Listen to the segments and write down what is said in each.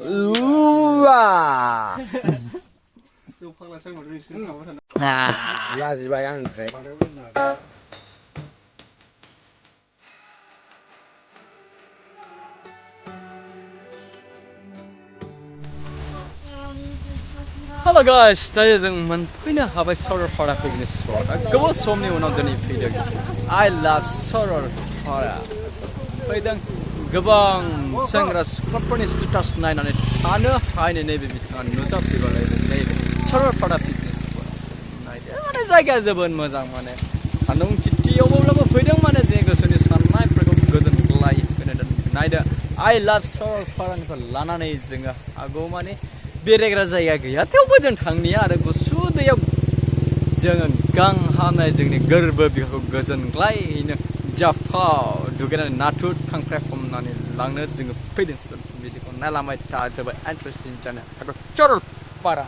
Wah. लाजिबाय आंनिफ्राय Hello guys, दायो जों मोनफैनो हाबाय सरलपारा पिकनिक स्पट। गोबाव समनि उनाव दिनै फैदों। I love Saralpara. फैदों गोबां सेंग्रा सिख्लाफोरनि स्टेटास नायनानै थानो हायैनि नैबे बिथाङा नुजाफैबाय नैबे सरलपारा पिकनिक स्पट। नायदो माने जायगाया जोबोद मोजां माने सान्दुं थिथियावब्लाबो फैदों माने जे गोसोनि साननायफोरखौ गोजोनग्लाय होनो नायदो I love सरलपारानिफ्राय लानानै जोङो हागौ माने बेरायग्रा जायगा गैया थेवबो जों थांनिया आरो गुसु दैयाव जोङो गांहामनाय जोंनि गोरबो बिखाखौ गोजोनग्लायनो जाफाव दुगैनानै नाथुर खांख्राइ हमनानै लांनो जोङो फैदों बिदिखौ नायलांबाय था जोबोद इन्टारेस्टिं जानो हागौ सरलपारा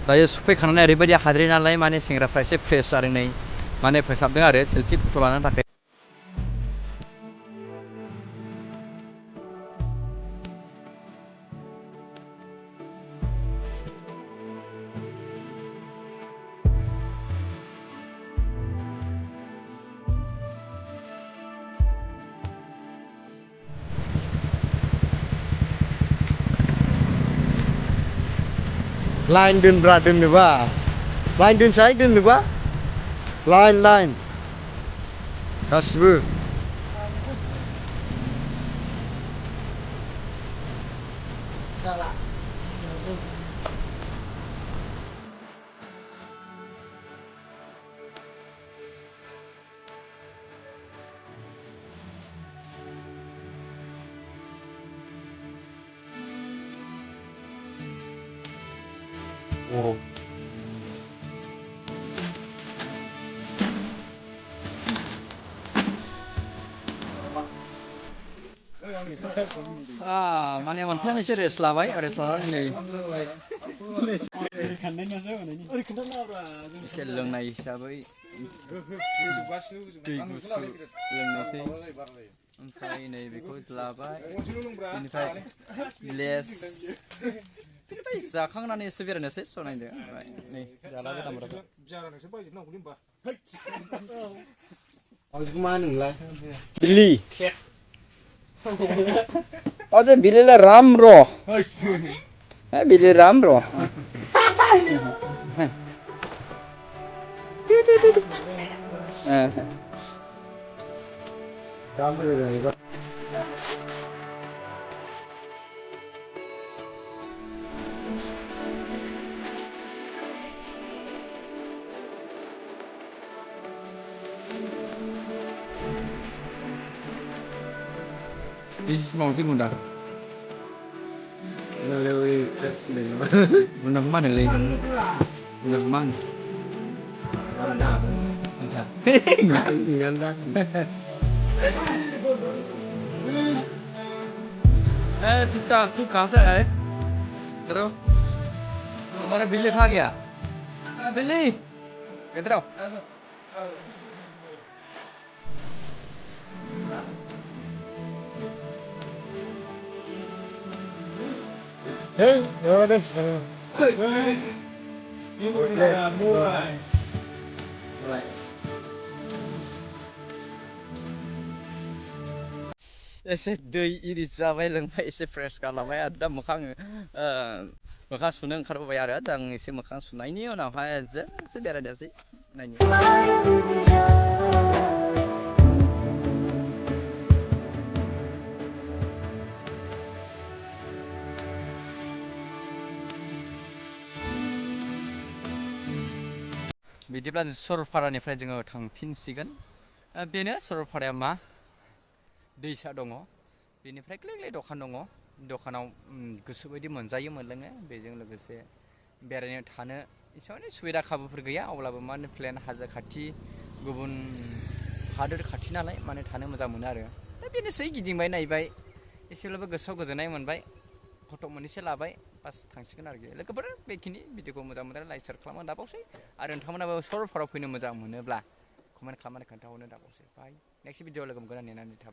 दायो सफैखांनानै ओरैबायदि हाद्रि नालाय माने सेंग्राफ्रा एसे फ्रेस जादों नै माने फोसाबदों आरो सेल्फि फट' लानो थाखाय लाइन दोनब्रा दोननोबा लाइन दोनसाय दोननोबा लाइन गासिबो माने मोनफैनानै एसे रेस्ट लाबाय रेस्ट लानानै नै एसे लोंनाय हिसाबै दै गुसु लोंनोसै ओमफ्राय नै बेखौ लाबाय बेनिफ्राय लेस बेनिफ्राय जाखांनानै एसे बेरायनोसै सनायदो नै जालाबाय दामब्राखौ मा होनोमोनलाय बिल्ली अझै बिल्लीलाई राम्रो बिल्ली राम्रो This is mau sih ngundang. Ngundang kemana lagi? Ngundang kemana? Ngandang. तू कहाँ से आए? इधर आओ। हमारा बिल्ली खा गया। बिल्ली इधर आओ। Hey, what is एसे दै इरि जाबाय लोंबाय एसे फ्रेस खालामबाय आरो दा मोखां सुनो ओंखारबोबाय आरो दा आं एसे मोखां सुनायनि उनावहाय जोंसो बेरायनोसै नायनि बिदिब्ला सरलपारानिफ्राय जोङो थांफिनसिगोन बेनो सरलपाराया मा दैसा दङ बेनिफ्राय ग्लेग्ले दखान दङ दखानाव गोसोबायदि मोनजायो मोनलोङो बेजों लोगोसे बेरायनो थानो एसेबां सुबिदा खाबुफोर गैया अब्लाबो मा होनो प्लेन हाजो खाथि गुबुन हादोर खाथि नालाय माने थानो मोजां मोनो आरो दा बेनोसै गिदिंबाय नायबाय एसेब्लाबो गोसोआव गोजोननाय मोनबाय फट' मोननैसो लाबाय बास थांसिगोन आरोखि लोगोफोर बेखिनि भिडिअखौ मोजां मोननानै लाइक शेयार खालामनो दाबावसै आरो नोंथांमोनाबो सरलपारायाव फैनो मोजां मोनोब्ला कमेन्ट खालामनानै खोन्थाहरनो दाबावसै बाय नेक्स्ट भिडिअ लोगो मोनगोन नेनानै थाबाय